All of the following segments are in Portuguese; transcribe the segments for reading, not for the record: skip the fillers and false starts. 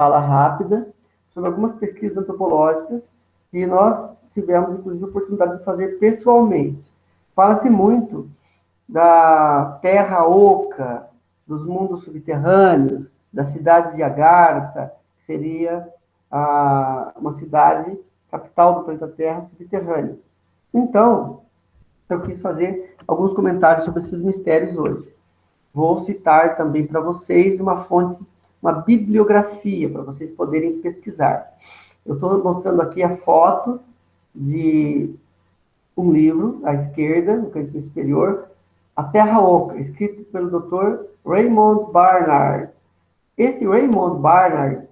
fala rápida sobre algumas pesquisas antropológicas que nós tivemos, inclusive, a oportunidade de fazer pessoalmente. Fala-se muito da Terra Oca, dos mundos subterrâneos, da cidade de Agartha, que seria uma cidade capital do planeta Terra subterrânea. Então, eu quis fazer alguns comentários sobre esses mistérios hoje. Vou citar também para vocês uma fonte, uma bibliografia, para vocês poderem pesquisar. Eu estou mostrando aqui a foto de um livro, à esquerda, no cantinho superior, A Terra Oca, escrito pelo Dr. Raymond Barnard. Esse Raymond Barnard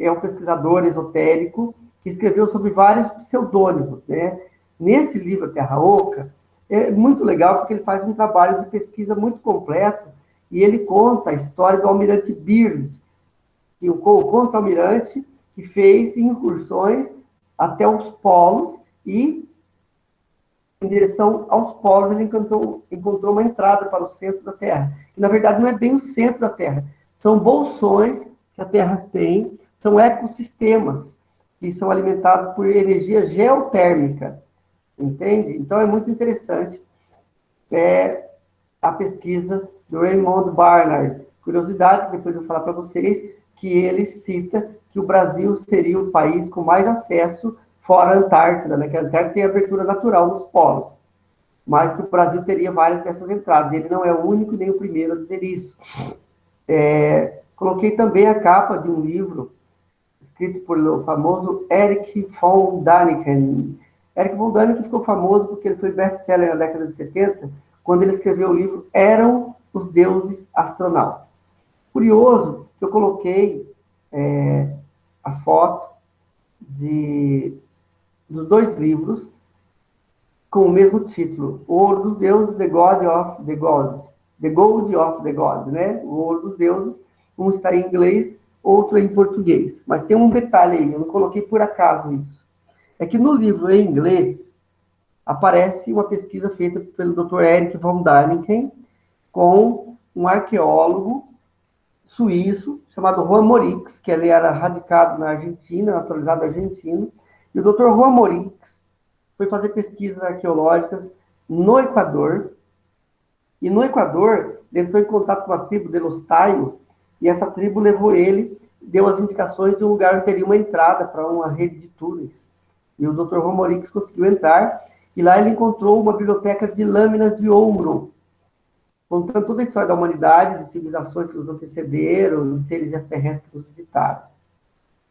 é um pesquisador esotérico que escreveu sobre vários pseudônimos, né? Nesse livro, A Terra Oca, é muito legal porque ele faz um trabalho de pesquisa muito completo e ele conta a história do almirante Byrd, que o contra-almirante que fez incursões até os polos e, em direção aos polos, ele encontrou uma entrada para o centro da Terra, que na verdade não é bem o centro da Terra, são bolsões que a Terra tem, são ecossistemas que são alimentados por energia geotérmica, entende? Então é muito interessante a pesquisa do Raymond Barnard. Curiosidade, depois eu vou falar para vocês, que ele cita que o Brasil seria o país com mais acesso fora a Antártida, né? Que a Antártida tem abertura natural nos polos, mas que o Brasil teria várias dessas entradas. Ele não é o único nem o primeiro a dizer isso. Coloquei também a capa de um livro escrito por o famoso Erich von Däniken. Erich von Däniken ficou famoso porque ele foi best-seller na década de 70, quando ele escreveu o livro Eram os Deuses Astronautas. Curioso que eu coloquei a foto dos dois livros com o mesmo título, O Ouro dos Deuses, The God of the Gods, The Gold of the Gods, né? O Ouro dos Deuses, um está em inglês, outro em português. Mas tem um detalhe aí, eu não coloquei por acaso isso. É que no livro em inglês aparece uma pesquisa feita pelo Dr. Erich von Däniken com um arqueólogo suíço chamado Juan Morix, que ele era radicado na Argentina, naturalizado argentino, e o Dr. Juan Morix foi fazer pesquisas arqueológicas no Equador, e no Equador ele entrou em contato com a tribo de Los Tayo, e essa tribo levou ele, deu as indicações de um lugar onde teria uma entrada para uma rede de túneis. E o Dr. Juan Morix conseguiu entrar, e lá ele encontrou uma biblioteca de lâminas de ouro, contando toda a história da humanidade, de civilizações que nos antecederam, de seres extraterrestres que nos visitaram.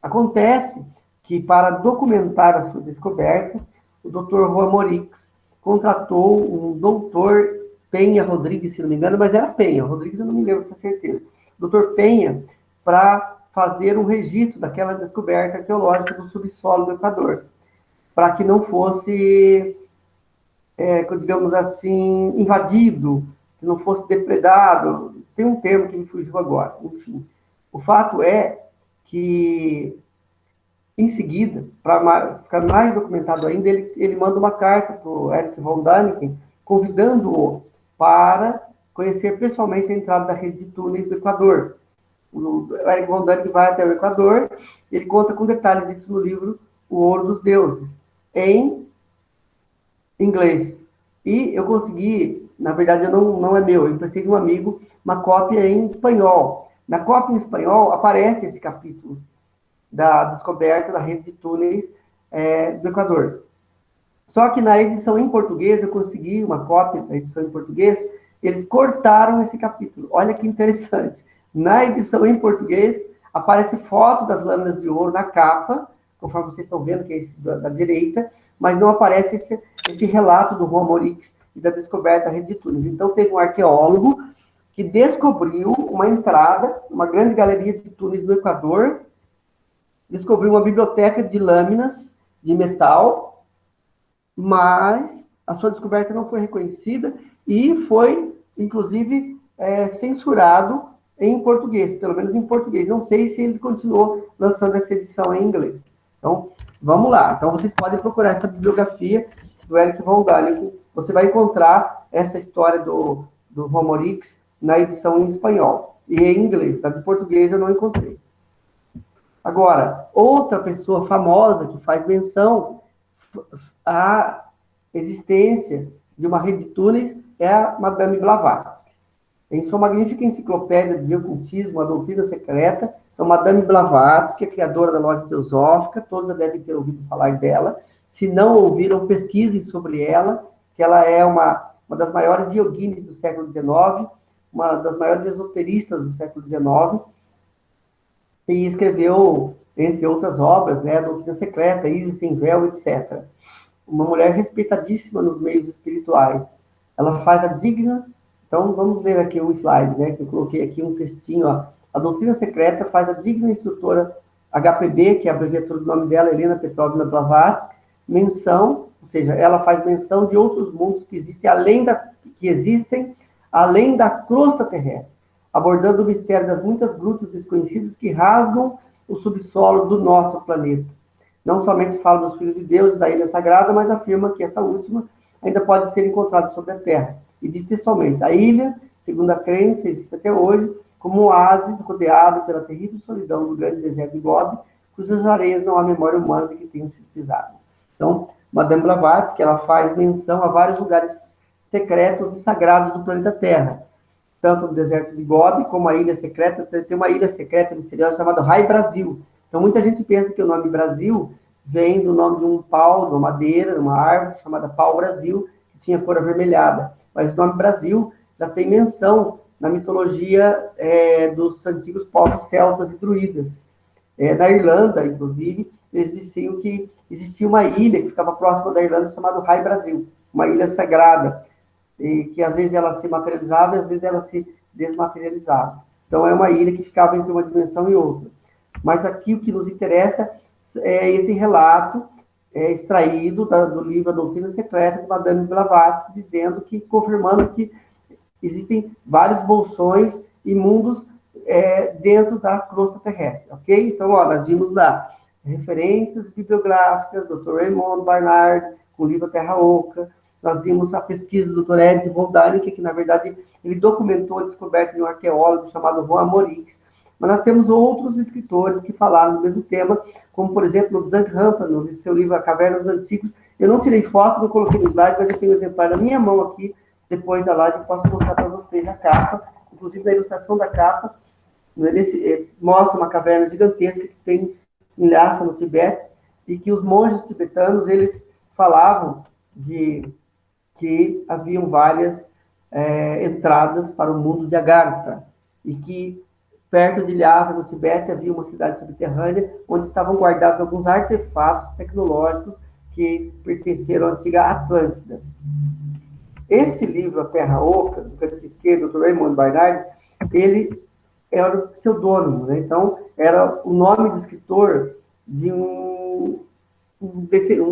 Acontece que, para documentar a sua descoberta, o Dr. Juan Morix contratou um doutor Penha Rodrigues, se não me engano, mas era Penha, Rodrigues eu não me lembro com certeza. Doutor Penha, para fazer um registro daquela descoberta arqueológica do subsolo do Equador, para que não fosse, digamos assim, invadido, que não fosse depredado. Tem um termo que me fugiu agora. Enfim, o fato é que, em seguida, para ficar mais documentado ainda, ele manda uma carta para o Erich von Däniken, convidando-o para conhecer pessoalmente a entrada da rede de túneis do Equador. O Erich von Däniken vai até o Equador, ele conta com detalhes disso no livro O Ouro dos Deuses, em inglês. E eu consegui, na verdade não é meu, eu emprestei de um amigo, uma cópia em espanhol. Na cópia em espanhol aparece esse capítulo da descoberta da rede de túneis do Equador. Só que na edição em português, eu consegui uma cópia da edição em português, eles cortaram esse capítulo. Olha que interessante. Na edição em português, aparece foto das lâminas de ouro na capa, conforme vocês estão vendo, que é esse da direita, mas não aparece esse relato do Juan Morix e da descoberta da rede de túneis. Então, teve um arqueólogo que descobriu uma entrada, uma grande galeria de túneis no Equador, descobriu uma biblioteca de lâminas de metal, mas a sua descoberta não foi reconhecida e foi, inclusive, censurado em português, pelo menos em português. Não sei se ele continuou lançando essa edição em inglês. Então, vamos lá. Então, vocês podem procurar essa bibliografia do Erich von Däniken. Você vai encontrar essa história do Juan Morix na edição em espanhol e em inglês. Tá? De português eu não encontrei. Agora, outra pessoa famosa que faz menção à existência de uma rede de túneis é a Madame Blavatsky. Em sua magnífica enciclopédia de ocultismo, a doutrina secreta, então Madame Blavatsky, a criadora da loja teosófica, todos já devem ter ouvido falar dela. Se não ouviram, pesquisem sobre ela, que ela é uma das maiores yoginis do século XIX, uma das maiores esoteristas do século XIX, e escreveu, entre outras obras, né, a doutrina secreta, Isis sem véu, etc. Uma mulher respeitadíssima nos meios espirituais. Ela faz a digna. Então, vamos ler aqui um slide, né? Que eu coloquei aqui um textinho, ó. A doutrina secreta faz a digna instrutora HPB, que é a abreviatura do nome dela, Helena Petrovna Blavatsky, menção, ou seja, ela faz menção de outros mundos que existem além da crosta terrestre, abordando o mistério das muitas grutas desconhecidas que rasgam o subsolo do nosso planeta. Não somente fala dos filhos de Deus e da ilha sagrada, mas afirma que esta última ainda pode ser encontrada sobre a Terra. E diz textualmente, a ilha, segundo a crença, existe até hoje, como um oásis rodeado pela terrível solidão do grande deserto de Gobi, cujas areias não há memória humana de que tenham sido pisadas. Então, Madame Blavatsky, ela faz menção a vários lugares secretos e sagrados do planeta Terra, tanto no deserto de Gobi, como a ilha secreta. Tem uma ilha secreta misteriosa chamada Rai Brasil. Então, muita gente pensa que o nome Brasil vem do nome de um pau, de uma madeira, de uma árvore chamada pau-brasil, que tinha cor avermelhada. Mas o nome Brasil já tem menção na mitologia dos antigos povos celtas e druidas. Na Irlanda, inclusive, eles diziam que existia uma ilha que ficava próxima da Irlanda chamada Rai Brasil, uma ilha sagrada, e que às vezes ela se materializava e às vezes ela se desmaterializava. Então, é uma ilha que ficava entre uma dimensão e outra. Mas aqui o que nos interessa é esse relato extraído do livro A Doutrina Secreta de Madame Blavatsky, dizendo que, confirmando que existem vários bolsões e mundos dentro da crosta terrestre, ok? Então, ó, nós vimos lá referências bibliográficas, Dr. Raymond Barnard, com o livro Terra Oca. Nós vimos a pesquisa do Dr. Eric von Däniken, que, na verdade, ele documentou a descoberta de um arqueólogo chamado Juan Morix. Mas nós temos outros escritores que falaram do mesmo tema, como, por exemplo, o Zhang Hampa, no seu livro A Caverna dos Antigos. Eu não tirei foto, não coloquei no slide, mas eu tenho um exemplar na minha mão aqui, depois da live, eu posso mostrar para vocês a capa, inclusive na ilustração da capa, mostra uma caverna gigantesca que tem em Lhasa, no Tibete, e que os monges tibetanos, eles falavam que haviam várias entradas para o mundo de Agartha, e que perto de Lhasa, no Tibete, havia uma cidade subterrânea onde estavam guardados alguns artefatos tecnológicos que pertenceram à antiga Atlântida. Esse livro, A Terra Oca, do canto esquerdo, do Raymond Barnard, ele era o pseudônimo, né? Então, era o nome de escritor de um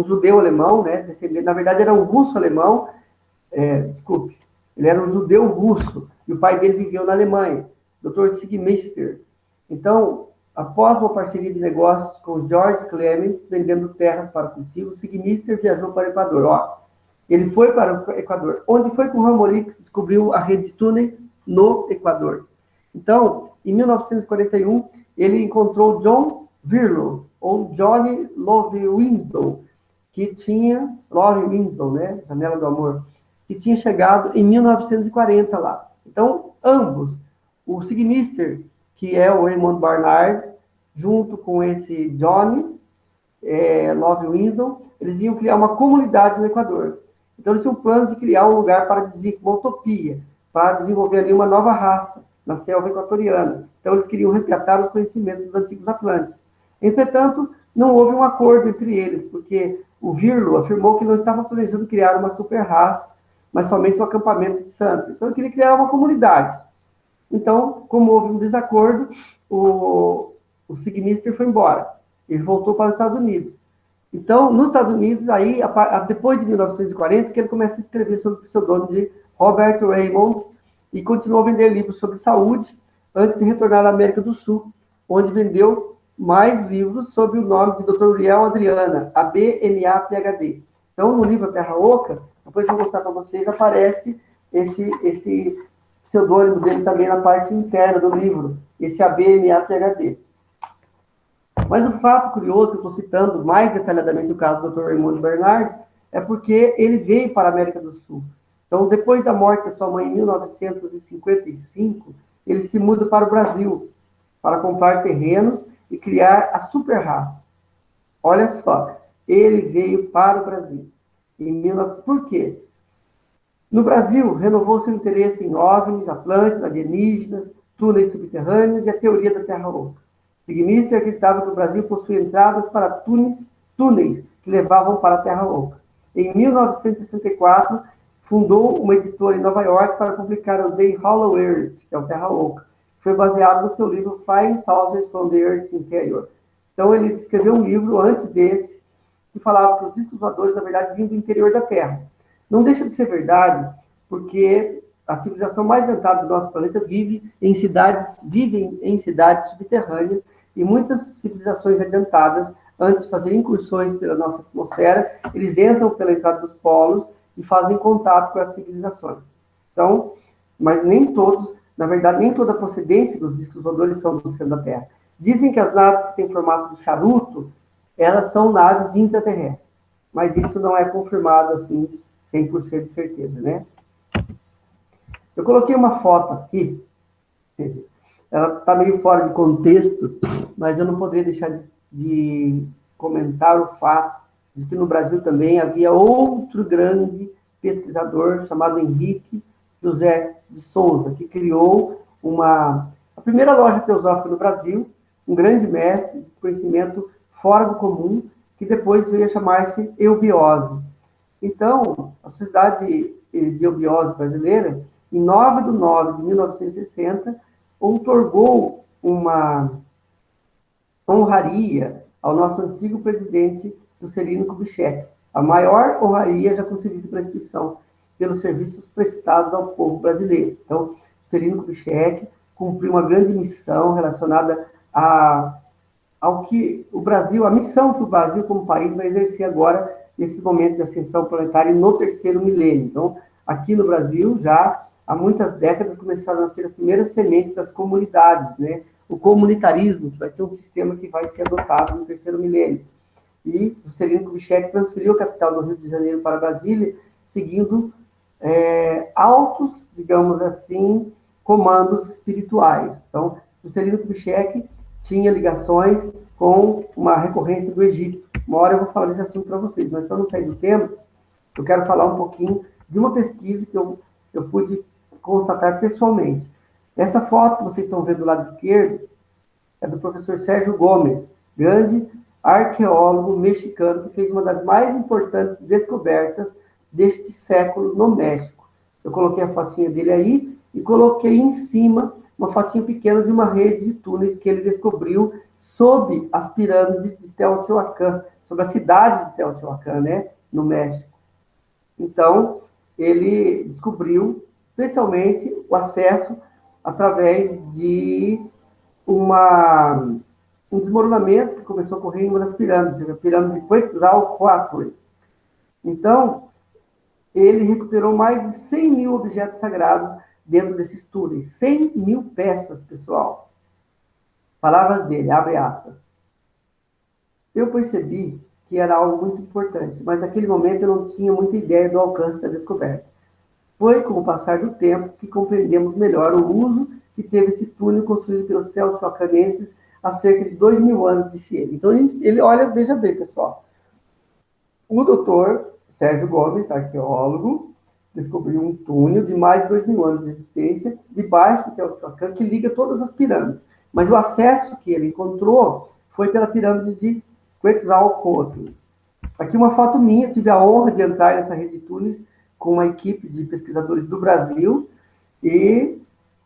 judeu alemão, né? Na verdade, era um russo-alemão, desculpe, ele era um judeu russo, e o pai dele viveu na Alemanha, Dr. Sigmister. Então, após uma parceria de negócios com George Clements, vendendo terras para cultivo, Sigmister viajou para o Equador. Ó, ele foi para o Equador. Onde foi que o Ramorix descobriu a rede de túneis? No Equador. Então, em 1941, ele encontrou John Virlow, ou Johnny Love Winslow, né? Janela do Amor, que tinha chegado em 1940 lá. Então, ambos, o Sigmister, que é o Raymond Barnard, junto com esse Johnny Love Winslow, eles iam criar uma comunidade no Equador. Então, eles tinham um plano de criar um lugar paradisíaco, uma utopia, para desenvolver ali uma nova raça na selva equatoriana. Então, eles queriam resgatar os conhecimentos dos antigos atlantes. Entretanto, não houve um acordo entre eles, porque o Virlo afirmou que não estava planejando criar uma super-raça, mas somente um acampamento de santos. Então, ele queria criar uma comunidade. Então, como houve um desacordo, o Sigmister foi embora. Ele voltou para os Estados Unidos. Então, nos Estados Unidos, aí, depois de 1940, que ele começa a escrever sob o pseudônimo de Robert Raymond e continuou a vender livros sobre saúde antes de retornar à América do Sul, onde vendeu mais livros sob o nome de Dr. Uriel Adriana, ABMA PhD. Então, no livro A Terra Oca, depois eu vou mostrar para vocês, aparece esse pseudônimo dele também na parte interna do livro, esse ABMA PhD. Mas o fato curioso, que eu estou citando mais detalhadamente o caso do Dr. Raimundo Bernard, é porque ele veio para a América do Sul. Então, depois da morte da sua mãe em 1955, ele se muda para o Brasil, para comprar terrenos e criar a super raça. Olha só, ele veio para o Brasil. Por quê? No Brasil, renovou seu interesse em OVNIs, Atlântidas, alienígenas, túneis subterrâneos e a teoria da Terra Oca. Sigmeister acreditava que o Brasil possuía entradas para túneis que levavam para a Terra Oca. Em 1964, fundou uma editora em Nova York para publicar o The Hollow Earth, que é o Terra Oca. Foi baseado no seu livro Flying Saucers from the Earth's Interior. Então, ele escreveu um livro antes desse, que falava que os discos voadores, na verdade, vinham do interior da Terra. Não deixa de ser verdade, porque a civilização mais adiantada do nosso planeta vivem em cidades subterrâneas, e muitas civilizações adiantadas, antes de fazer incursões pela nossa atmosfera, eles entram pela entrada dos polos e fazem contato com as civilizações. Então, mas nem todos, na verdade, nem toda a procedência dos discos voadores são do centro da Terra. Dizem que as naves que têm formato de charuto, elas são naves intraterrestres, mas isso não é confirmado assim 100% de certeza, né? Eu coloquei uma foto aqui, ela está meio fora de contexto, mas eu não poderia deixar de comentar o fato de que no Brasil também havia outro grande pesquisador chamado Henrique José de Souza, que criou a primeira loja teosófica no Brasil, um grande mestre de conhecimento fora do comum, que depois veio a chamar-se eubiose. Então, a Sociedade de Eubiose Brasileira, em 9 de nove de 1960, outorgou uma honraria ao nosso antigo presidente Juscelino Kubitschek, a maior honraria já concedida para a instituição, pelos serviços prestados ao povo brasileiro. Então, Juscelino Kubitschek cumpriu uma grande missão relacionada ao que o Brasil, a missão que o Brasil como país vai exercer agora, nesses momentos de ascensão planetária no terceiro milênio. Então, aqui no Brasil, já há muitas décadas, começaram a ser as primeiras sementes das comunidades, né? O comunitarismo, que vai ser um sistema que vai ser adotado no terceiro milênio. E o Juscelino Kubitschek transferiu a capital do Rio de Janeiro para Brasília, seguindo altos, digamos assim, comandos espirituais. Então, o Juscelino Kubitschek tinha ligações com uma recorrência do Egito. Uma hora eu vou falar desse assunto para vocês, mas para não sair do tema, eu quero falar um pouquinho de uma pesquisa que eu pude constatar pessoalmente. Essa foto que vocês estão vendo do lado esquerdo é do professor Sérgio Gomes, grande arqueólogo mexicano que fez uma das mais importantes descobertas deste século no México. Eu coloquei a fotinha dele aí e coloquei em cima uma fotinha pequena de uma rede de túneis que ele descobriu sob as pirâmides de Teotihuacan, sobre a cidade de Teotihuacan, né, no México. Então, ele descobriu especialmente o acesso através de um desmoronamento que começou a ocorrer em uma das pirâmides, a pirâmide de Quetzalcoatl. Então, ele recuperou mais de 100 mil objetos sagrados dentro desses túneis. 100 mil peças, pessoal. Palavras dele, abre aspas. Eu percebi que era algo muito importante, mas naquele momento eu não tinha muita ideia do alcance da descoberta. Foi com o passar do tempo que compreendemos melhor o uso que teve esse túnel construído pelos teotihuacanenses há cerca de 2.000 anos, disse ele. Então, ele olha, veja bem, pessoal. O doutor Sérgio Gomes, arqueólogo, descobriu um túnel de mais de 2.000 anos de existência, debaixo do Teotihuacan, que liga todas as pirâmides. Mas o acesso que ele encontrou foi pela pirâmide de Quetzalcoatl. Aqui uma foto minha, tive a honra de entrar nessa rede de túneis com uma equipe de pesquisadores do Brasil, e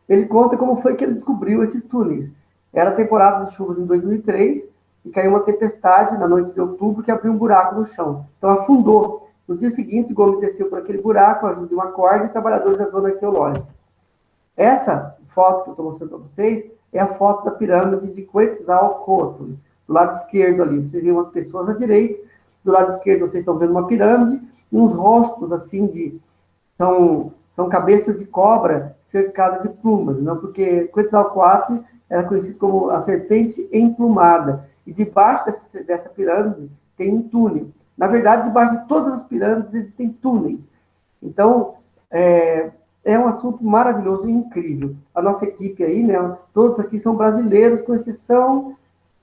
ele conta como foi que ele descobriu esses túneis. Era temporada de chuvas em 2003, e caiu uma tempestade na noite de outubro que abriu um buraco no chão. Então afundou. No dia seguinte, Gomes desceu por aquele buraco, a ajuda de uma corda e trabalhadores da zona arqueológica. Essa foto que eu estou mostrando para vocês é a foto da pirâmide de Quetzalcoatl. Do lado esquerdo ali, vocês veem umas pessoas à direita, do lado esquerdo vocês estão vendo uma pirâmide, e uns rostos assim são cabeças de cobra cercadas de plumas, não? Porque Quetzalcoatl era conhecido como a serpente emplumada. e debaixo dessa pirâmide tem um túnel. Na verdade, debaixo de todas as pirâmides existem túneis. Então, é um assunto maravilhoso e incrível. A nossa equipe aí, né, todos aqui são brasileiros, com exceção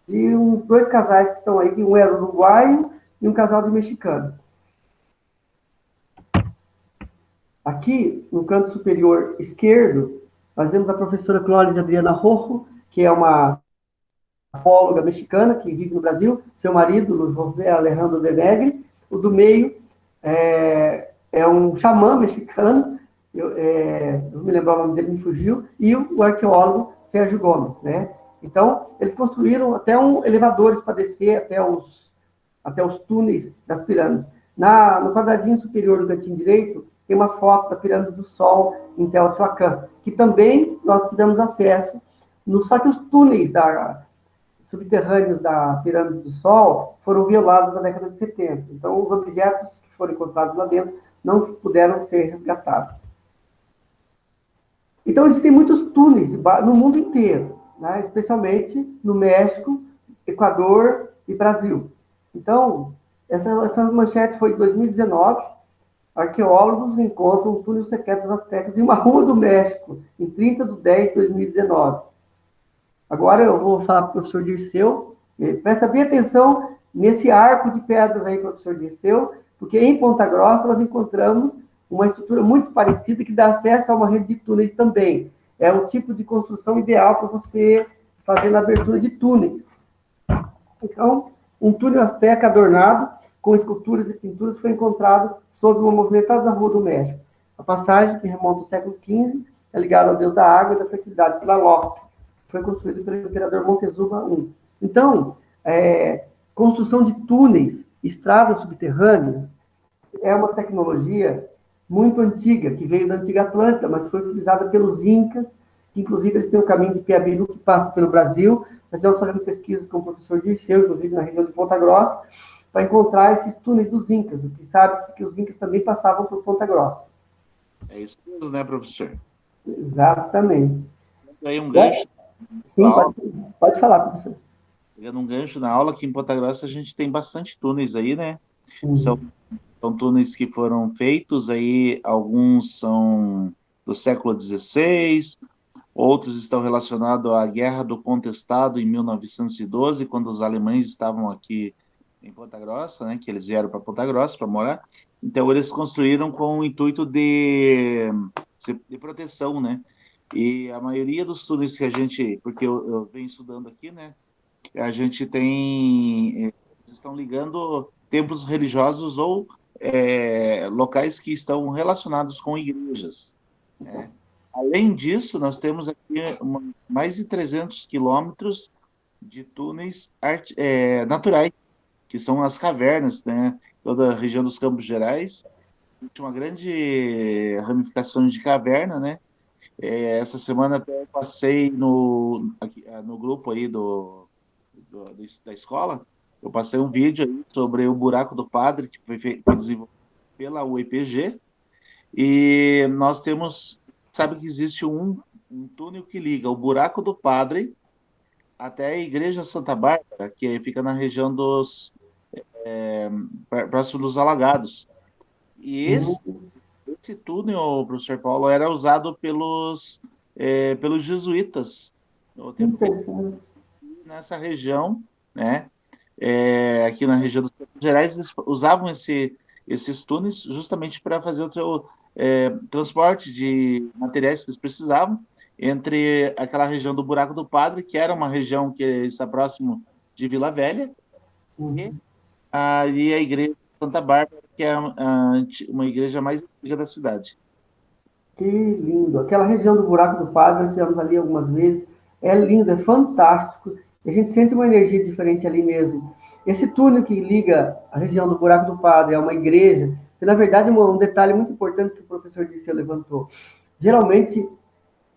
de uns 2 casais que estão aí, que um era uruguaio e um casal de mexicanos. Aqui, no canto superior esquerdo, nós vemos a professora Clóris Adriana Rojo, que é uma bióloga mexicana que vive no Brasil, seu marido, José Alejandro de Negri. O do meio é um xamã mexicano, eu me lembro o nome dele, me fugiu, e o arqueólogo Sérgio Gomes, né? Então, eles construíram até elevadores para descer até os túneis das pirâmides. No quadradinho superior do cantinho direito, tem uma foto da Pirâmide do Sol em Teotihuacan, que também nós tivemos acesso, só que os túneis subterrâneos da Pirâmide do Sol foram violados na década de 70. Então, os objetos que foram encontrados lá dentro não puderam ser resgatados. Então, existem muitos túneis no mundo inteiro, né? Especialmente no México, Equador e Brasil. Então, essa manchete foi de 2019. Arqueólogos encontram um túnel secreto dos astecas em uma rua do México, em 30/10/2019. Agora eu vou falar para o professor Dirceu. Presta bem atenção nesse arco de pedras aí, professor Dirceu, porque em Ponta Grossa nós encontramos uma estrutura muito parecida que dá acesso a uma rede de túneis também. É um tipo de construção ideal para você fazer na abertura de túneis. Então, um túnel asteca adornado com esculturas e pinturas foi encontrado sobre uma movimentada rua do México. A passagem, que remonta ao século XV, é ligada ao deus da água e da fertilidade, Tlaloc. Foi construído pelo imperador Montezuma I. Então, construção de túneis, estradas subterrâneas, é uma tecnologia muito antiga, que veio da antiga Atlântida, mas foi utilizada pelos Incas, que inclusive eles têm o caminho de Piabiru, que passa pelo Brasil. Nós estamos fazendo pesquisas com o professor Dirceu, inclusive na região de Ponta Grossa, para encontrar esses túneis dos Incas. O que sabe-se que os Incas também passavam por Ponta Grossa. É isso mesmo, né, professor? Exatamente. Aí um gancho. Sim, pode falar, professor. Pegando um gancho na aula, aqui em Ponta Grossa a gente tem bastante túneis aí, né? Uhum. São túneis que foram feitos aí, alguns são do século XVI, outros estão relacionados à Guerra do Contestado em 1912, quando os alemães estavam aqui em Ponta Grossa, né? Que eles vieram para Ponta Grossa para morar. Então eles construíram com o intuito de proteção, né? E a maioria dos túneis que a gente, porque eu venho estudando aqui, né? A gente tem, eles estão ligando templos religiosos ou locais que estão relacionados com igrejas, né? Além disso, nós temos aqui mais de 300 quilômetros de túneis naturais, que são as cavernas, né? Toda a região dos Campos Gerais tinha uma grande ramificação de caverna, né? Essa semana até eu passei no grupo aí da escola, eu passei um vídeo aí sobre o Buraco do Padre, que foi desenvolvido pela UEPG, e nós sabe que existe um túnel que liga o Buraco do Padre até a Igreja Santa Bárbara, que fica na região próximo dos Alagados. E esse túnel, professor Paulo, era usado pelos jesuítas no tempo que nessa região, né? Aqui na região dos Campos Gerais, eles usavam esses túneis justamente para fazer o seu transporte de materiais que eles precisavam entre aquela região do Buraco do Padre, que era uma região que está próximo de Vila Velha, e a igreja de Santa Bárbara, que é uma igreja mais antiga da cidade. Que lindo. Aquela região do Buraco do Padre, nós estivemos ali algumas vezes. É lindo, é fantástico. A gente sente uma energia diferente ali mesmo. Esse túnel que liga a região do Buraco do Padre a uma igreja, que na verdade é um detalhe muito importante que o professor Dirceu levantou. Geralmente,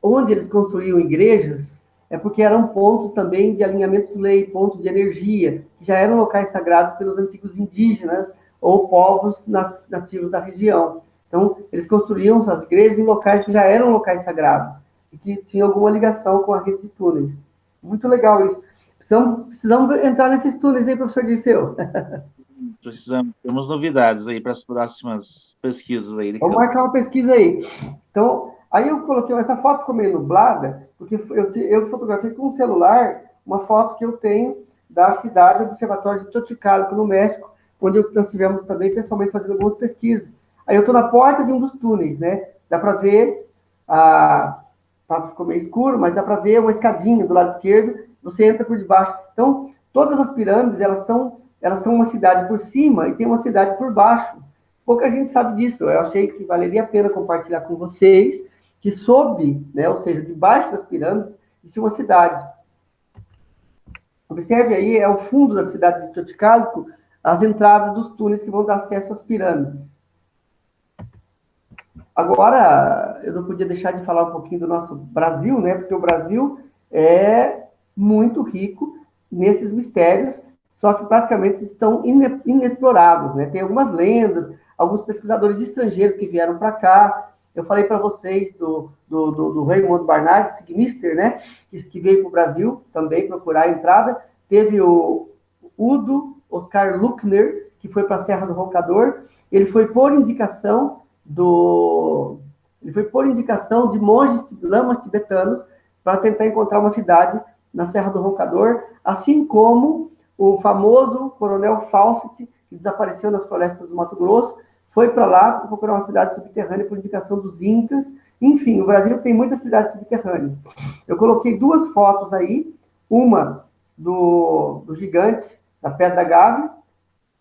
onde eles construíam igrejas, é porque eram pontos também de alinhamento de lei, pontos de energia, que já eram locais sagrados pelos antigos indígenas ou povos nativos da região. Então, eles construíam suas igrejas em locais que já eram locais sagrados e que tinham alguma ligação com a rede de túneis. Muito legal isso. Precisamos entrar nesses túneis aí, professor Dirceu. Precisamos, temos novidades aí para as próximas pesquisas aí de Vamos campo. marcar uma pesquisa aí. Então, aí eu coloquei, essa foto ficou meio nublada, porque eu fotografei com um celular uma foto que eu tenho da cidade do Observatório de Xochicalco, no México, onde nós tivemos também, pessoalmente, fazendo algumas pesquisas. Aí eu estou na porta de um dos túneis, né? Dá para ver, ficou meio escuro, mas dá para ver uma escadinha do lado esquerdo, você entra por debaixo. Então, todas as pirâmides, elas são uma cidade por cima e tem uma cidade por baixo. Pouca gente sabe disso. Eu achei que valeria a pena compartilhar com vocês que sob, né, ou seja, debaixo das pirâmides, existe uma cidade. Observe aí, é o fundo da cidade de Xochicalco, as entradas dos túneis que vão dar acesso às pirâmides. Agora, eu não podia deixar de falar um pouquinho do nosso Brasil, né? Porque o Brasil é muito rico nesses mistérios, só que praticamente estão inexplorados, né? Tem algumas lendas, alguns pesquisadores estrangeiros que vieram para cá. Eu falei para vocês do Raymond Barnard, Sigmister, né? Que veio para o Brasil também procurar a entrada. Teve o Udo Oscar Luckner, que foi para a Serra do Roncador. Ele foi por indicação de monges lamas tibetanos para tentar encontrar uma cidade na Serra do Roncador, assim como o famoso coronel Fawcett, que desapareceu nas florestas do Mato Grosso, foi para lá para procurar uma cidade subterrânea por indicação dos incas. Enfim, o Brasil tem muitas cidades subterrâneas. Eu coloquei duas fotos aí, uma do gigante da Pedra da Gávea,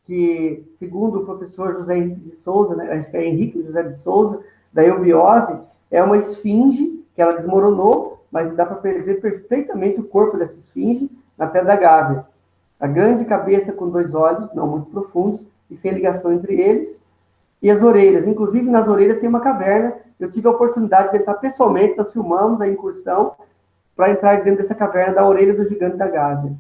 que, segundo o professor José Henrique de Souza, né, acho que é Henrique José de Souza, da eubiose, é uma esfinge que ela desmoronou, mas dá para perder perfeitamente o corpo dessa esfinge na Pedra da Gávea. A grande cabeça com dois olhos, não muito profundos, e sem ligação entre eles, e as orelhas. Inclusive, nas orelhas tem uma caverna. Eu tive a oportunidade de entrar pessoalmente, nós filmamos a incursão para entrar dentro dessa caverna da orelha do gigante da Gávea.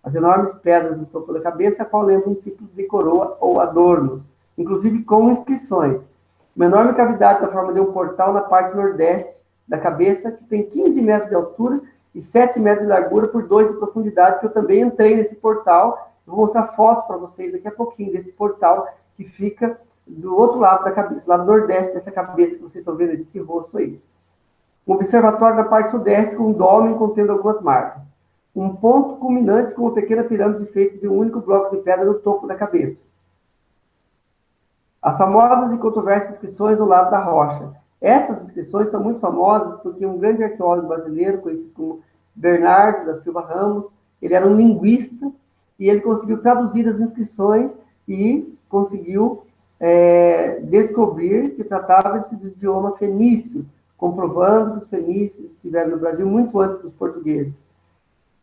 As enormes pedras no topo da cabeça, a qual lembra um tipo de coroa ou adorno, inclusive com inscrições. Uma enorme cavidade da forma de um portal na parte nordeste da cabeça, que tem 15 metros de altura e 7 metros de largura por 2 de profundidade, que eu também entrei nesse portal. Eu vou mostrar foto para vocês daqui a pouquinho desse portal que fica do outro lado da cabeça, lado nordeste dessa cabeça que vocês estão vendo desse rosto aí. Um observatório da parte sudeste com um dólmen contendo algumas marcas. Um ponto culminante com uma pequena pirâmide feita de um único bloco de pedra no topo da cabeça. As famosas e controversas inscrições do lado da rocha. Essas inscrições são muito famosas porque um grande arqueólogo brasileiro, conhecido como Bernardo da Silva Ramos, ele era um linguista e ele conseguiu traduzir as inscrições e conseguiu descobrir que tratava-se do idioma fenício, comprovando que os fenícios estiveram no Brasil muito antes dos portugueses.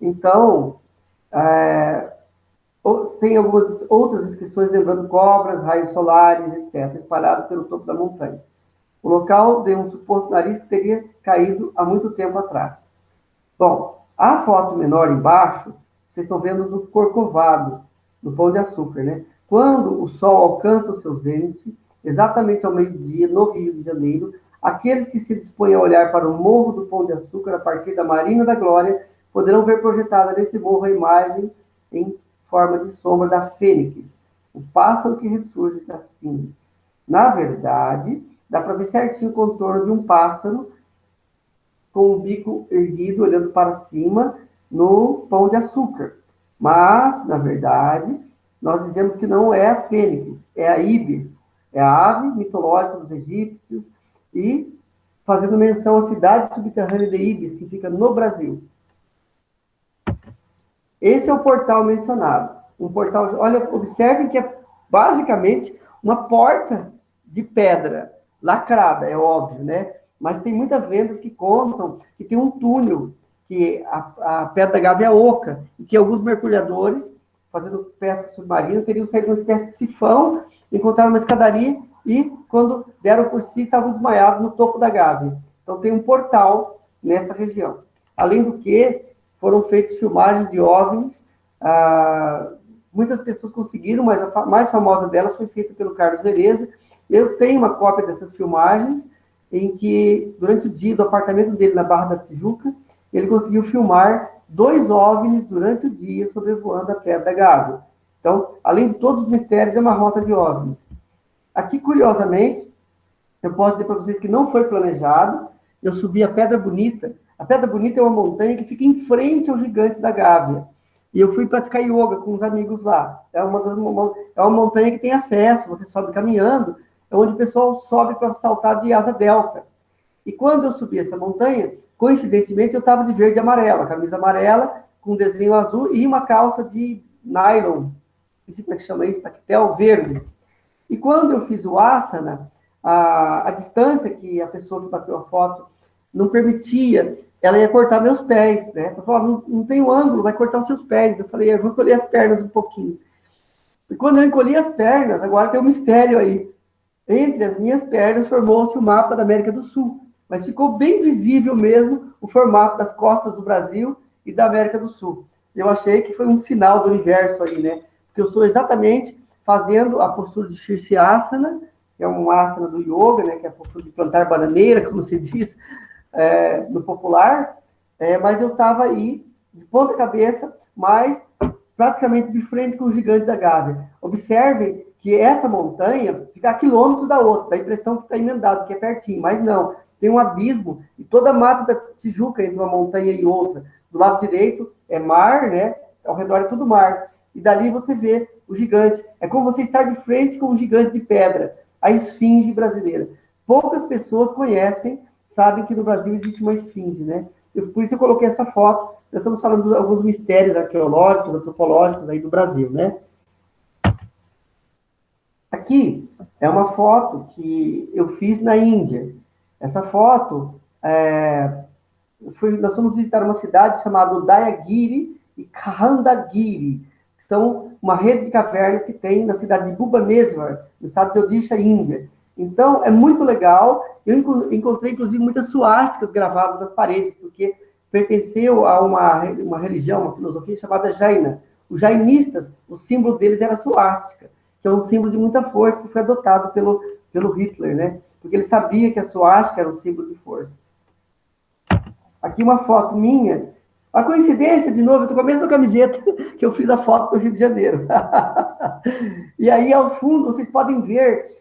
Então, tem algumas outras inscrições lembrando cobras, raios solares, etc., espalhados pelo topo da montanha. O local de um suposto nariz que teria caído há muito tempo atrás. Bom, a foto menor embaixo, vocês estão vendo do Corcovado, do Pão de Açúcar, né? Quando o sol alcança o seu zênite, exatamente ao meio-dia, no Rio de Janeiro, aqueles que se dispõem a olhar para o Morro do Pão de Açúcar a partir da Marina da Glória poderão ver projetada nesse morro a imagem em forma de sombra da fênix, o pássaro que ressurge das cinzas. Na verdade, dá para ver certinho o contorno de um pássaro com o bico erguido, olhando para cima, no Pão de Açúcar. Mas, na verdade, nós dizemos que não é a fênix, é a íbis, é a ave mitológica dos egípcios, e fazendo menção à cidade subterrânea de Íbis, que fica no Brasil. Esse é o portal mencionado. Um portal, olha, observem que é basicamente uma porta de pedra, lacrada, é óbvio, né? Mas tem muitas lendas que contam que tem um túnel, que a Pedra da Gávea é oca, e que alguns mergulhadores, fazendo pesca submarina, teriam saído uma espécie de sifão, encontraram uma escadaria, e quando deram por si, estavam desmaiados no topo da Gávea. Então tem um portal nessa região. Além do que, foram feitas filmagens de OVNIs, muitas pessoas conseguiram, mas a mais famosa delas foi feita pelo Carlos Vereza. Eu tenho uma cópia dessas filmagens, em que, durante o dia do apartamento dele na Barra da Tijuca, ele conseguiu filmar 2 OVNIs durante o dia sobrevoando a Pedra da Gávea. Então, além de todos os mistérios, é uma rota de OVNIs. Aqui, curiosamente, eu posso dizer para vocês que não foi planejado. Eu subi a Pedra Bonita. A Pedra Bonita é uma montanha que fica em frente ao Gigante da Gávea. E eu fui praticar yoga com os amigos lá. É uma montanha que tem acesso, você sobe caminhando, é onde o pessoal sobe para saltar de asa delta. E quando eu subi essa montanha, coincidentemente, eu estava de verde e amarelo, a camisa amarela, com desenho azul e uma calça de nylon, não sei como é que chama isso, tactel verde. E quando eu fiz o asana, a distância que a pessoa que bateu a foto não permitia, ela ia cortar meus pés, né? Eu falava, não tem o ângulo, vai cortar os seus pés. Eu falei, eu vou encolher as pernas um pouquinho. E quando eu encolhi as pernas, agora tem um mistério aí. Entre as minhas pernas formou-se o mapa da América do Sul, mas ficou bem visível mesmo o formato das costas do Brasil e da América do Sul. Eu achei que foi um sinal do universo aí, né? Porque eu estou exatamente fazendo a postura de Shirshasana, que é um asana do yoga, né? Que é a postura de plantar bananeira, como se diz no popular, mas eu estava aí de ponta cabeça, mas praticamente de frente com o Gigante da Gávea. Observem que essa montanha fica a quilômetros da outra, dá a impressão que está emendado, que é pertinho, mas não. Tem um abismo e toda a Mata da Tijuca entre uma montanha e outra. Do lado direito é mar, né? Ao redor é tudo mar. E dali você vê o gigante. É como você estar de frente com o gigante de pedra, a esfinge brasileira. Poucas pessoas conhecem, sabem que no Brasil existe uma esfinge, né? Por isso eu coloquei essa foto. Nós estamos falando de alguns mistérios arqueológicos, antropológicos aí do Brasil, né? Aqui é uma foto que eu fiz na Índia. Essa foto, nós fomos visitar uma cidade chamada Udayagiri e Khandagiri, que são uma rede de cavernas que tem na cidade de Bhubaneswar, no estado de Odisha, Índia. Então, é muito legal. Eu encontrei, inclusive, muitas suásticas gravadas nas paredes, porque pertenceu a uma religião, uma filosofia chamada Jaina. Os jainistas, o símbolo deles era a suástica, que é um símbolo de muita força, que foi adotado pelo Hitler, né? Porque ele sabia que a suástica era um símbolo de força. Aqui uma foto minha. A coincidência, de novo, eu estou com a mesma camiseta que eu fiz a foto do Rio de Janeiro. E aí, ao fundo, vocês podem ver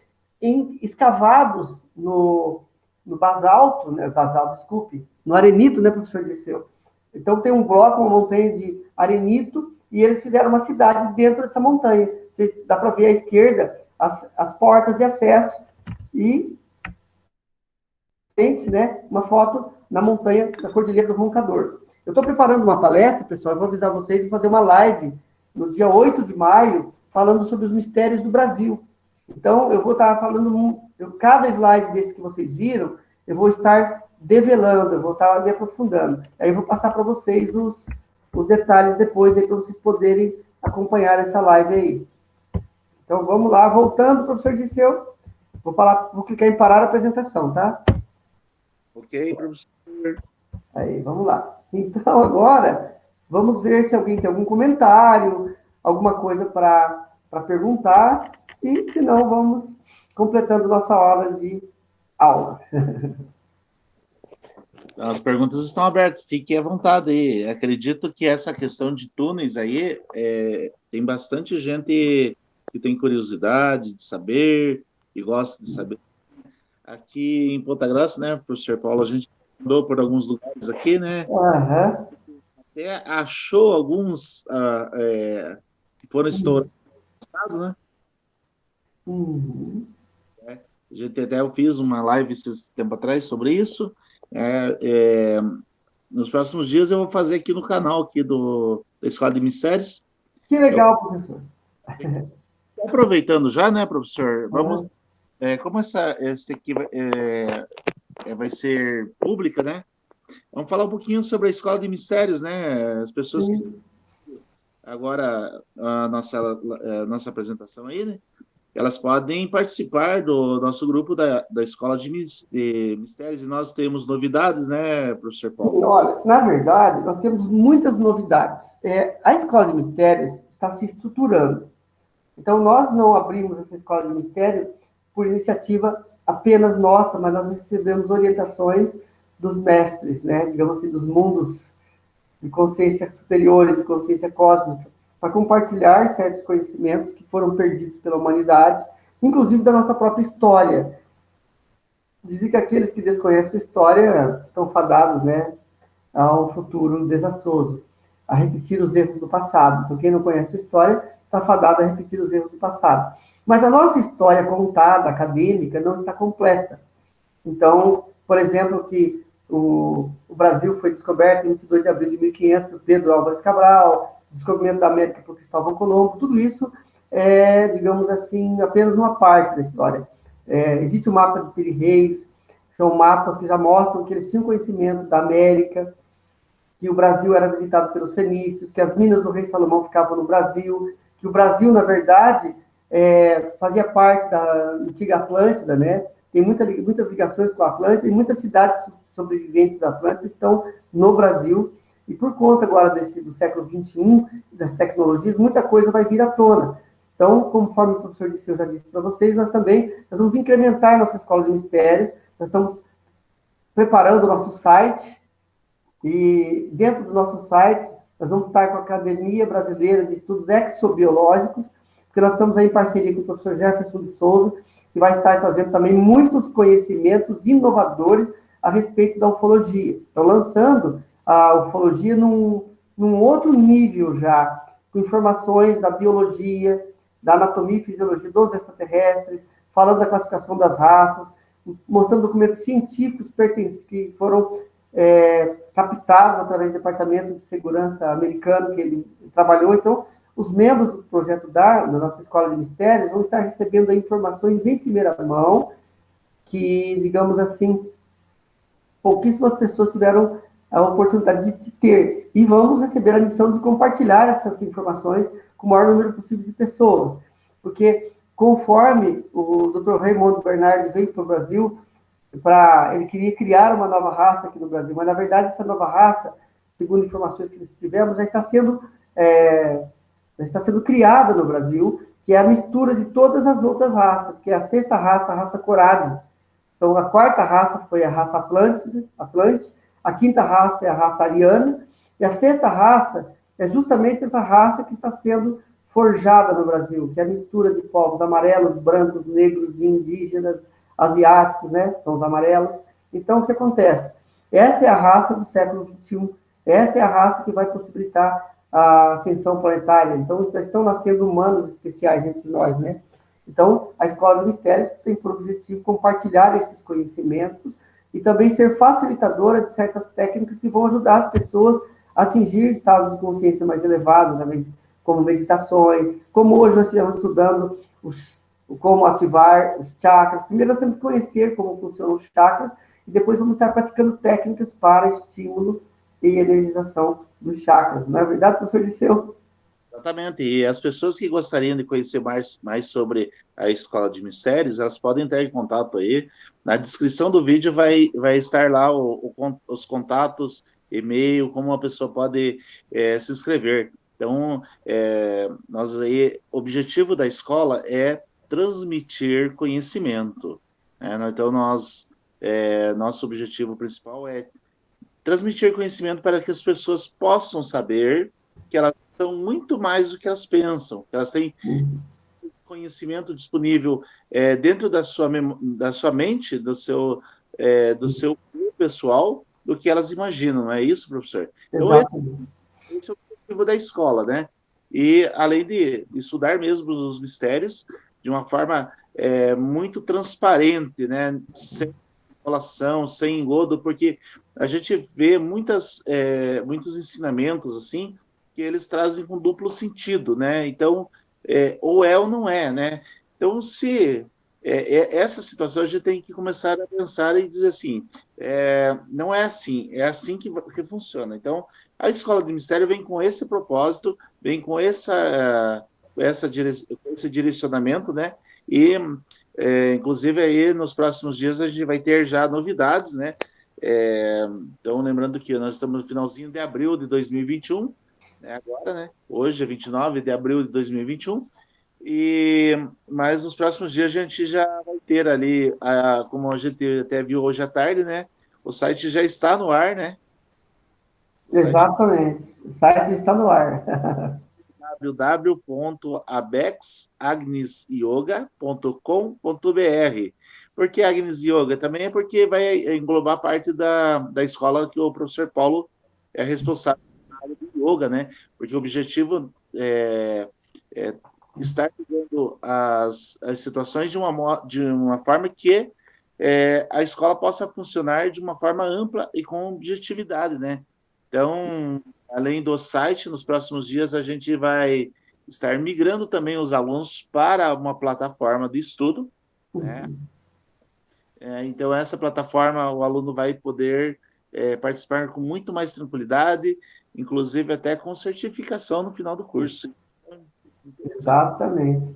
escavados no basalto, né? Basalto, desculpe, no arenito, né, professor Dirceu? Então, tem um bloco, uma montanha de arenito, e eles fizeram uma cidade dentro dessa montanha. Dá para ver à esquerda as portas de acesso e, né, uma foto na montanha da Cordilheira do Roncador. Eu estou preparando uma palestra, pessoal, eu vou avisar vocês de fazer uma live no dia 8 de maio, falando sobre os mistérios do Brasil. Então, eu vou estar falando, cada slide desse que vocês viram, eu vou estar develando, eu vou estar me aprofundando. Aí eu vou passar para vocês os detalhes depois, para vocês poderem acompanhar essa live aí. Então, vamos lá. Voltando, professor Dirceu, vou clicar em parar a apresentação, tá? Ok, professor. Aí, vamos lá. Então, agora, vamos ver se alguém tem algum comentário, alguma coisa para perguntar, e se não, vamos completando nossa hora de aula. As perguntas estão abertas, fique à vontade aí. Acredito que essa questão de túneis aí, tem bastante gente que tem curiosidade de saber, e gosta de saber. Aqui em Ponta Grossa, né, professor Paulo, a gente andou por alguns lugares aqui, né? Aham. Até achou alguns que foram estourados, né? Uhum. A gente até eu fiz uma live esses tempo atrás sobre isso. Nos próximos dias eu vou fazer aqui no canal aqui da Escola de Mistérios. Que legal, professor. Aproveitando já, né, professor? Vamos, como essa aqui vai ser pública, né? Vamos falar um pouquinho sobre a Escola de Mistérios, né? As pessoas Sim. que agora a nossa apresentação aí, né? Elas podem participar do nosso grupo da Escola de Mistérios, e nós temos novidades, né, professor Paulo? Olha, na verdade, nós temos muitas novidades. A Escola de Mistérios está se estruturando. Então, nós não abrimos essa Escola de Mistério por iniciativa apenas nossa, mas nós recebemos orientações dos mestres, né, digamos assim, dos mundos de consciência superiores, de consciência cósmica, para compartilhar certos conhecimentos que foram perdidos pela humanidade, inclusive da nossa própria história. Dizem que aqueles que desconhecem a história estão fadados, né, a um futuro desastroso, a repetir os erros do passado. Então, quem não conhece a história está fadado a repetir os erros do passado. Mas a nossa história contada, acadêmica, não está completa. Então, por exemplo, que o Brasil foi descoberto em 22 de abril de 1500 por Pedro Álvares Cabral, descobrimento da América por Cristóvão Colombo, tudo isso é, digamos assim, apenas uma parte da história. Existe o mapa de Piri Reis, são mapas que já mostram que eles tinham conhecimento da América, que o Brasil era visitado pelos fenícios, que as minas do rei Salomão ficavam no Brasil, que o Brasil, na verdade, fazia parte da antiga Atlântida, né? Tem muitas ligações com a Atlântida, e muitas cidades sobreviventes da Atlântida estão no Brasil, e por conta agora do século XXI, das tecnologias, muita coisa vai vir à tona. Então, conforme o professor Disseu já disse para vocês, nós vamos incrementar nossa escola de mistérios, nós estamos preparando o nosso site, e dentro do nosso site, nós vamos estar com a Academia Brasileira de Estudos Exobiológicos, porque nós estamos aí em parceria com o professor Jefferson de Souza, que vai estar trazendo também muitos conhecimentos inovadores a respeito da ufologia. Então, lançando a ufologia num outro nível já, com informações da biologia, da anatomia e fisiologia dos extraterrestres, falando da classificação das raças, mostrando documentos científicos que foram captados através do Departamento de Segurança americano que ele trabalhou. Então, os membros do Projeto DAR, da nossa Escola de Mistérios, vão estar recebendo informações em primeira mão que, digamos assim, pouquíssimas pessoas tiveram a oportunidade de ter. E vamos receber a missão de compartilhar essas informações com o maior número possível de pessoas. Porque, conforme o Dr. Raimundo Bernardi veio para o Brasil, ele queria criar uma nova raça aqui no Brasil, mas, na verdade, essa nova raça, segundo informações que nós tivemos, já está sendo criada no Brasil, que é a mistura de todas as outras raças, que é a sexta raça, a raça Corádio. Então, a quarta raça foi a raça Atlante, a quinta raça é a raça Ariana, e a sexta raça é justamente essa raça que está sendo forjada no Brasil, que é a mistura de povos amarelos, brancos, negros, indígenas, asiáticos, né? São os amarelos. Então, o que acontece? Essa é a raça do século XXI, essa é a raça que vai possibilitar a ascensão planetária. Então, já estão nascendo humanos especiais entre nós, né? Então, a Escola de Mistérios tem por objetivo compartilhar esses conhecimentos e também ser facilitadora de certas técnicas que vão ajudar as pessoas a atingir estados de consciência mais elevados, né? Como meditações, como hoje nós estivemos estudando como ativar os chakras. Primeiro nós temos que conhecer como funcionam os chakras e depois vamos estar praticando técnicas para estímulo e energização dos chakras. Não é verdade, professor Disseu? Exatamente, e as pessoas que gostariam de conhecer mais sobre a Escola de Mistérios, elas podem entrar em contato aí. Na descrição do vídeo vai estar lá os contatos, e-mail, como a pessoa pode se inscrever. Então, o objetivo da escola é transmitir conhecimento, né? Então, nosso objetivo principal é transmitir conhecimento para que as pessoas possam saber que elas são muito mais do que elas pensam, que elas têm conhecimento disponível dentro da sua mente, do seu pessoal, do que elas imaginam, não é isso, professor? Então, esse é o objetivo da escola, né? E, além de estudar mesmo os mistérios de uma forma muito transparente, né? Sem enrolação, sem engodo, porque a gente vê muitos ensinamentos, assim, que eles trazem com duplo sentido, né? Então, ou é ou não é, né? Então, se essa situação, a gente tem que começar a pensar e dizer assim, não é assim, é assim que funciona. Então, a Escola de Mistério vem com esse propósito, vem com esse direcionamento, né? E, inclusive, aí, nos próximos dias, a gente vai ter já novidades, né? Então, lembrando que nós estamos no finalzinho de abril de 2021, né, agora, né? Hoje é 29 de abril de 2021, mas nos próximos dias a gente já vai ter ali, como a gente até viu hoje à tarde, né? O site já está no ar, né? Exatamente. O site está no ar. www.abexagnesyoga.com.br. Por que Agnes Yoga? Também é porque vai englobar parte da escola que o professor Paulo é responsável pela área do yoga, né? Porque o objetivo é estar vivendo as situações de uma forma que a escola possa funcionar de uma forma ampla e com objetividade, né? Então, além do site, nos próximos dias a gente vai estar migrando também os alunos para uma plataforma de estudo, né? Então, essa plataforma, o aluno vai poder participar com muito mais tranquilidade, inclusive até com certificação no final do curso. Interessante. Exatamente.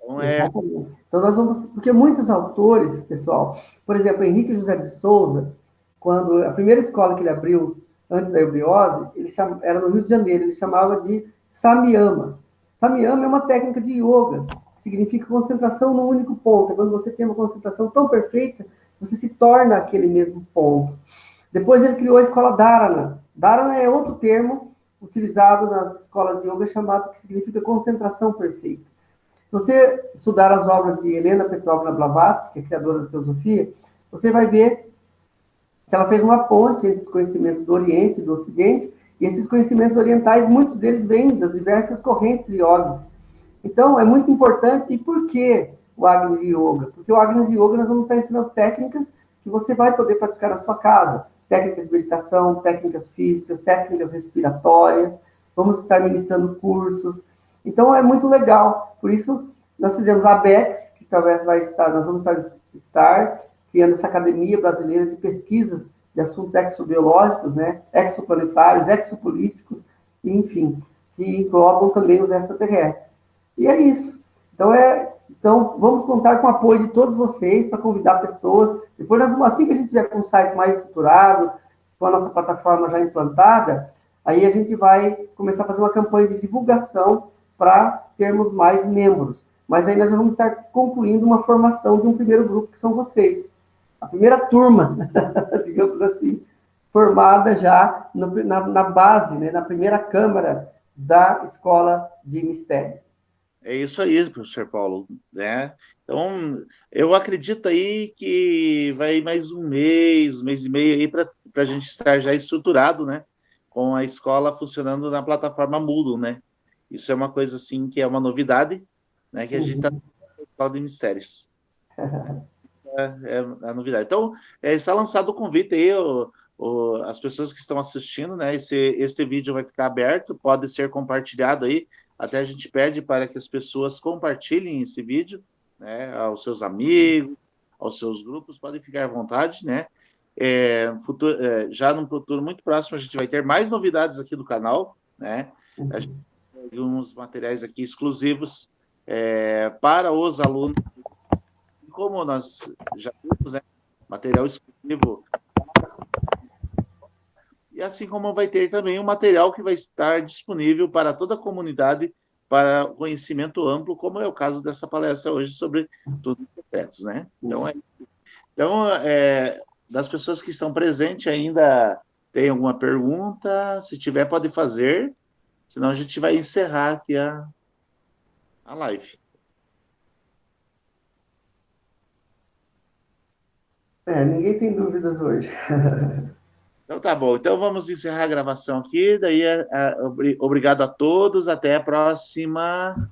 Então, Exatamente. Então, nós vamos. Porque muitos autores, pessoal, por exemplo, Henrique José de Souza, quando a primeira escola que ele abriu, antes da eubiose, era no Rio de Janeiro, ele chamava de Samyama. Samyama é uma técnica de yoga, que significa concentração num único ponto. É quando você tem uma concentração tão perfeita, você se torna aquele mesmo ponto. Depois ele criou a escola Dharana. Dharana é outro termo utilizado nas escolas de yoga chamado que significa concentração perfeita. Se você estudar as obras de Helena Petrovna Blavatsky, que é criadora da filosofia, você vai ver que ela fez uma ponte entre os conhecimentos do Oriente e do Ocidente, e esses conhecimentos orientais, muitos deles vêm das diversas correntes yogis. Então, é muito importante. E por que o Agnes Yoga? Porque o Agnes Yoga nós vamos estar ensinando técnicas que você vai poder praticar na sua casa. Técnicas de meditação, técnicas físicas, técnicas respiratórias. Vamos estar ministrando cursos. Então, é muito legal. Por isso, nós fizemos a ABEX, que talvez vai estar, nós vamos estar criando essa academia brasileira de pesquisas de assuntos exobiológicos, né? Exoplanetários, exopolíticos, enfim, que englobam também os extraterrestres. E é isso. Então, vamos contar com o apoio de todos vocês para convidar pessoas. Depois, assim que a gente tiver com o site mais estruturado, com a nossa plataforma já implantada, aí a gente vai começar a fazer uma campanha de divulgação para termos mais membros. Mas aí nós já vamos estar concluindo uma formação de um primeiro grupo, que são vocês. A primeira turma, digamos assim, formada já na base, né, na primeira câmara da Escola de Mistérios. É isso aí, professor Paulo, né? Então, eu acredito aí que vai mais um mês e meio aí para a gente estar já estruturado, né? Com a escola funcionando na plataforma Moodle, né? Isso é uma coisa assim que é uma novidade, né? Que a gente está na escola de mistérios. É a novidade. Então, está lançado o convite aí, as pessoas que estão assistindo, né? Este vídeo vai ficar aberto, pode ser compartilhado aí. Até a gente pede para que as pessoas compartilhem esse vídeo, né? Aos seus amigos, aos seus grupos, podem ficar à vontade, né? Já no futuro muito próximo a gente vai ter mais novidades aqui do canal, né? A gente tem alguns materiais aqui exclusivos para os alunos. Como nós já temos, né, material exclusivo, e assim como vai ter também um material que vai estar disponível para toda a comunidade para conhecimento amplo, como é o caso dessa palestra hoje sobre tudo projetos, né? Então, das pessoas que estão presentes ainda tem alguma pergunta? Se tiver, pode fazer, senão a gente vai encerrar aqui a live. Ninguém tem dúvidas hoje. Então tá bom. Então vamos encerrar a gravação aqui. Daí, obrigado a todos. Até a próxima.